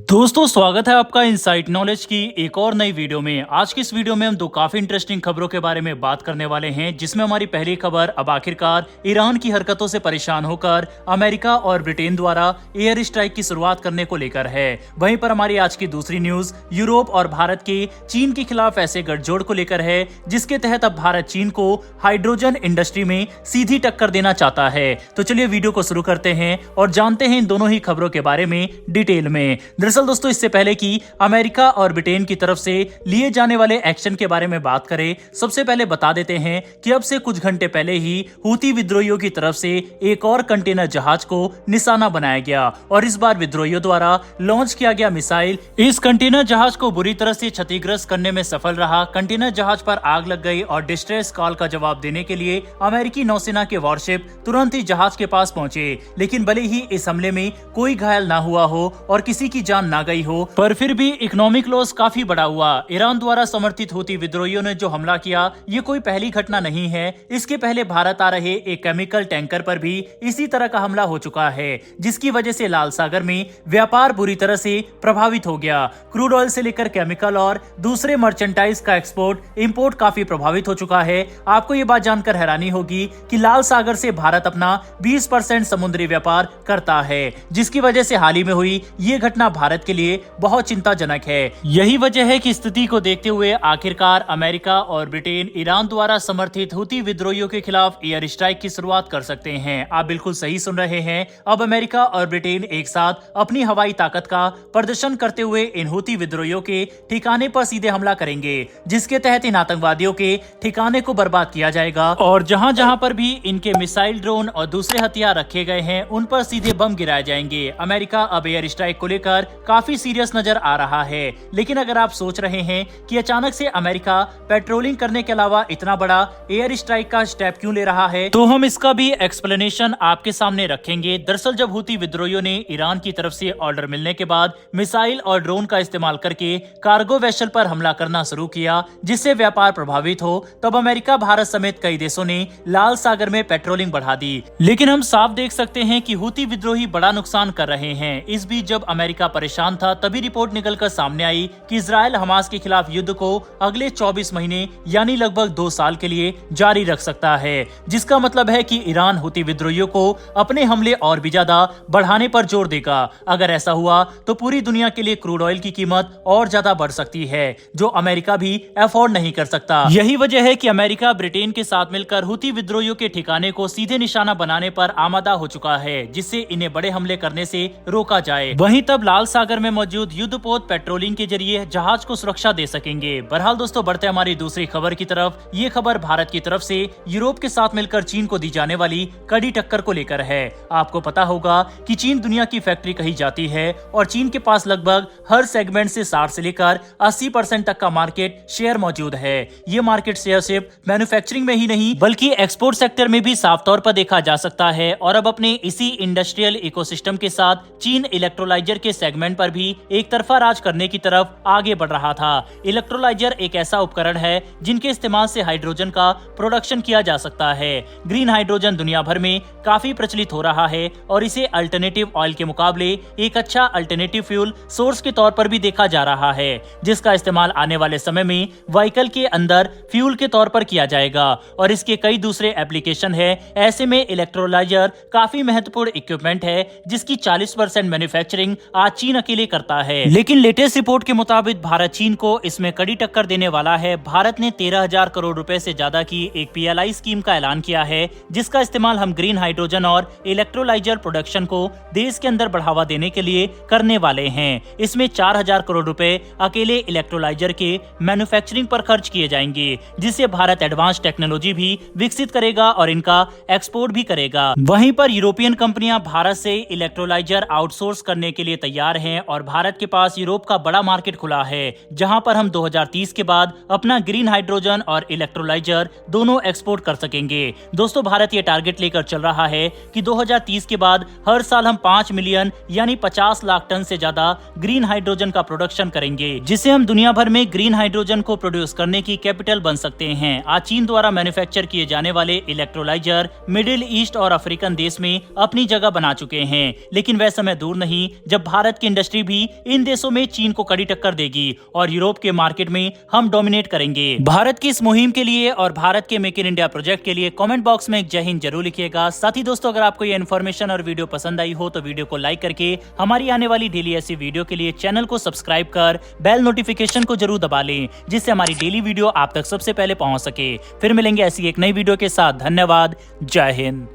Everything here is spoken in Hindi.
दोस्तों स्वागत है आपका इनसाइट नॉलेज की एक और नई वीडियो में। आज की इस वीडियो में हम दो काफी इंटरेस्टिंग खबरों के बारे में बात करने वाले हैं, जिसमें हमारी पहली खबर अब आखिरकार ईरान की हरकतों से परेशान होकर अमेरिका और ब्रिटेन द्वारा एयर स्ट्राइक की शुरुआत करने को लेकर है। वहीं पर हमारी आज की दूसरी न्यूज यूरोप और भारत के चीन के खिलाफ ऐसे गठजोड़ को लेकर है, जिसके तहत अब भारत चीन को हाइड्रोजन इंडस्ट्री में सीधी टक्कर देना चाहता है। तो चलिए वीडियो को शुरू करते हैं और जानते हैं इन दोनों ही खबरों के बारे में डिटेल में। दरअसल दोस्तों इससे पहले कि अमेरिका और ब्रिटेन की तरफ से लिए जाने वाले एक्शन के बारे में बात करें, सबसे पहले बता देते हैं कि अब से कुछ घंटे पहले ही हूती विद्रोहियों की तरफ से एक और कंटेनर जहाज को निशाना बनाया गया और इस बार विद्रोहियों द्वारा लॉन्च किया गया मिसाइल इस कंटेनर जहाज को बुरी तरह से क्षतिग्रस्त करने में सफल रहा। कंटेनर जहाज पर आग लग गई और डिस्ट्रेस कॉल का जवाब देने के लिए अमेरिकी नौसेना के वॉरशिप तुरंत ही जहाज के पास पहुंचे, लेकिन भले ही इस हमले में कोई घायल ना हुआ हो और किसी की जान ना गई हो, पर फिर भी इकोनॉमिक लॉस काफी बड़ा हुआ। ईरान द्वारा समर्थित हूती विद्रोहियों ने जो हमला किया ये कोई पहली घटना नहीं है। इसके पहले भारत आ रहे एक केमिकल टैंकर पर भी इसी तरह का हमला हो चुका है, जिसकी वजह से लाल सागर में व्यापार बुरी तरह से प्रभावित हो गया। क्रूड ऑयल से लेकर केमिकल और दूसरे मर्चेंटाइज का एक्सपोर्ट इंपोर्ट काफी प्रभावित हो चुका है। आपको ये बात जानकर हैरानी होगी कि लाल सागर से भारत अपना 20% समुद्री व्यापार करता है, जिसकी वजह से हाल ही में हुई ये घटना भारत के लिए बहुत चिंताजनक है। यही वजह है कि स्थिति को देखते हुए आखिरकार अमेरिका और ब्रिटेन ईरान द्वारा समर्थित हूती विद्रोहियों के खिलाफ एयर स्ट्राइक की शुरुआत कर सकते हैं। आप बिल्कुल सही सुन रहे हैं। अब अमेरिका और ब्रिटेन एक साथ अपनी हवाई ताकत का प्रदर्शन करते हुए इन हूती विद्रोहियों के ठिकाने पर सीधे हमला करेंगे, जिसके तहत इन आतंकवादियों के ठिकाने को बर्बाद किया जाएगा और जहां जहां पर भी इनके मिसाइल, ड्रोन और दूसरे हथियार रखे गए हैं उन पर सीधे बम गिराए जाएंगे। अमेरिका अब एयर स्ट्राइक को लेकर काफी सीरियस नजर आ रहा है, लेकिन अगर आप सोच रहे हैं कि अचानक से अमेरिका पेट्रोलिंग करने के अलावा इतना बड़ा एयर स्ट्राइक का स्टेप क्यों ले रहा है, तो हम इसका भी एक्सप्लेनेशन आपके सामने रखेंगे। दरअसल जब हूती विद्रोहियों ने ईरान की तरफ से ऑर्डर मिलने के बाद मिसाइल और ड्रोन का इस्तेमाल करके कार्गो वेसल पर हमला करना शुरू किया, जिससे व्यापार प्रभावित हो, तब अमेरिका, भारत समेत कई देशों ने लाल सागर में पेट्रोलिंग बढ़ा दी। लेकिन हम साफ देख सकते हैं कि हूती विद्रोही बड़ा नुकसान कर रहे हैं। इस बीच जब अमेरिका परेशान था, तभी रिपोर्ट निकलकर सामने आई कि इजराइल हमास के खिलाफ युद्ध को अगले 24 महीने यानी लगभग 2 साल के लिए जारी रख सकता है, जिसका मतलब है कि ईरान हूती विद्रोहियों को अपने हमले और भी ज्यादा बढ़ाने पर जोर देगा। अगर ऐसा हुआ तो पूरी दुनिया के लिए क्रूड ऑयल की कीमत और ज्यादा बढ़ सकती है, जो अमेरिका भी अफोर्ड नहीं कर सकता। यही वजह है कि अमेरिका ब्रिटेन के साथ मिलकर हूती विद्रोहियों के ठिकाने को सीधे निशाना बनाने पर आमादा हो चुका है, जिससे इन्हें बड़े हमले करने से रोका जाए। वहीं तब लाल सागर में मौजूद युद्धपोत पेट्रोलिंग के जरिए जहाज को सुरक्षा दे सकेंगे। बहरहाल दोस्तों बढ़ते हमारी दूसरी खबर की तरफ। ये खबर भारत की तरफ से यूरोप के साथ मिलकर चीन को दी जाने वाली कड़ी टक्कर को लेकर है। आपको पता होगा कि चीन दुनिया की फैक्ट्री कही जाती है और चीन के पास लगभग हर सेगमेंट से 60 से लेकर 80% तक का मार्केट शेयर मौजूद है। ये मार्केट शेयर सिर्फ मैन्युफैक्चरिंग में ही नहीं बल्कि एक्सपोर्ट सेक्टर में भी साफ तौर पर देखा जा सकता है। और अब अपने इसी इंडस्ट्रियल इकोसिस्टम के साथ चीन इलेक्ट्रोलाइजर के सेगमेंट पर भी एक तरफा राज करने की तरफ आगे बढ़ रहा था। इलेक्ट्रोलाइजर एक ऐसा उपकरण है जिनके इस्तेमाल से हाइड्रोजन का प्रोडक्शन किया जा सकता है। ग्रीन हाइड्रोजन दुनिया भर में काफी प्रचलित हो रहा है और इसे अल्टरनेटिव ऑयल के मुकाबले एक अच्छा अल्टरनेटिव फ्यूल सोर्स के तौर पर भी देखा जा रहा है, जिसका इस्तेमाल आने वाले समय में व्हीकल के अंदर फ्यूल के तौर पर किया जाएगा और इसके कई दूसरे एप्लीकेशन है। ऐसे में इलेक्ट्रोलाइजर काफी महत्वपूर्ण इक्विपमेंट है, जिसकी 40% मैन्युफैक्चरिंग आज चीन अकेले करता है। लेकिन लेटेस्ट रिपोर्ट के मुताबिक भारत चीन को इसमें कड़ी टक्कर देने वाला है। भारत ने 13,000 करोड़ रुपए से ज्यादा की एक PLI स्कीम का ऐलान किया है, जिसका इस्तेमाल हम ग्रीन हाइड्रोजन और इलेक्ट्रोलाइजर प्रोडक्शन को देश के अंदर बढ़ावा देने के लिए करने वाले हैं। इसमें 4,000 करोड़ रुपए अकेले इलेक्ट्रोलाइजर के मैन्युफैक्चरिंग पर खर्च किए जाएंगे, जिससे भारत एडवांस टेक्नोलॉजी भी विकसित करेगा और इनका एक्सपोर्ट भी करेगा। वहीं पर यूरोपियन कंपनियां भारत से इलेक्ट्रोलाइजर आउटसोर्स करने के लिए तैयार हैं और भारत के पास यूरोप का बड़ा मार्केट खुला है, जहां पर हम 2030 के बाद अपना ग्रीन हाइड्रोजन और इलेक्ट्रोलाइजर दोनों एक्सपोर्ट कर सकेंगे। दोस्तों भारत ये टारगेट लेकर चल रहा है कि 2030 के बाद हर साल हम 5 मिलियन यानी 50 लाख टन से ज्यादा ग्रीन हाइड्रोजन का प्रोडक्शन करेंगे, जिससे हम दुनिया भर में ग्रीन हाइड्रोजन को प्रोड्यूस करने की कैपिटल बन सकते हैं। आज चीन द्वारा मैन्युफैक्चर किए जाने वाले इलेक्ट्रोलाइजर मिडिल ईस्ट और अफ्रीकन देश में अपनी जगह बना चुके हैं, लेकिन वह समय दूर नहीं जब भारत की इंडस्ट्री भी इन देशों में चीन को कड़ी टक्कर देगी और यूरोप के मार्केट में हम डोमिनेट करेंगे। भारत की इस मुहिम के लिए और भारत के मेक इन इंडिया प्रोजेक्ट के लिए कमेंट बॉक्स में एक जय हिंद जरूर लिखिएगा। साथ ही दोस्तों, अगर आपको ये इन्फॉर्मेशन और वीडियो पसंद आई हो तो वीडियो को लाइक करके हमारी आने वाली डेली ऐसी वीडियो के लिए चैनल को सब्सक्राइब कर बेल नोटिफिकेशन को जरूर दबा लें, जिससे हमारी डेली वीडियो आप तक सबसे पहले पहुंच सके। फिर मिलेंगे ऐसी एक नई वीडियो के साथ। धन्यवाद। जय हिंद।